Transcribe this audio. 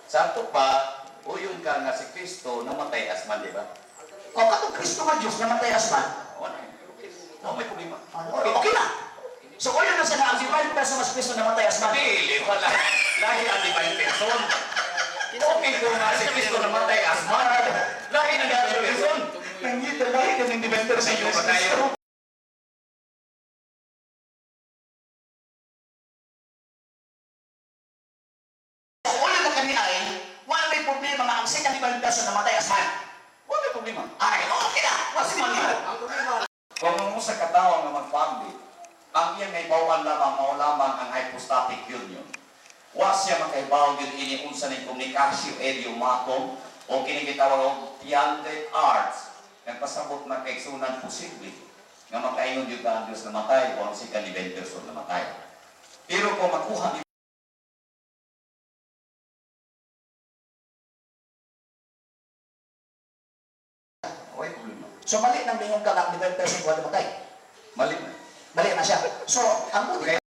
Sakto pa, uyon ka nga si Kristo namatay asman, di ba? O katong Kristo nga Diyos namatay asman, No, may problema. okay na. So ulo na siya na ang divine person mas Kristo namatay asman. Dili, wala. Lahi ang divine person. Okay ko nga si Kristo namatay asman. Lahi ng divine person. Nangita lahi ka ng divine person Sa iyo ba tayo? So ulo na kami ay, wala may problema nga ang second divine person namatay asman. Wala may problema. Ay, okay na. Wasi man nila. Kung mo sa katawang nga magpambi, ang iyang naibawan lamang, lamang ang hypostatic union. Wa siya makaibaw yun iniunsa ng komunikasyon idiomatum o kinigitawag og theandric arts. Nagpasabot na kaigsunan posible nga makaingon yun ka ang Diyos namatay o ang second divine person namatay. Pero kung makuha ni okay, problema. So mali nang lingon ka ng divine person kung namatay. Mali na. Mali na siya. So, ang buti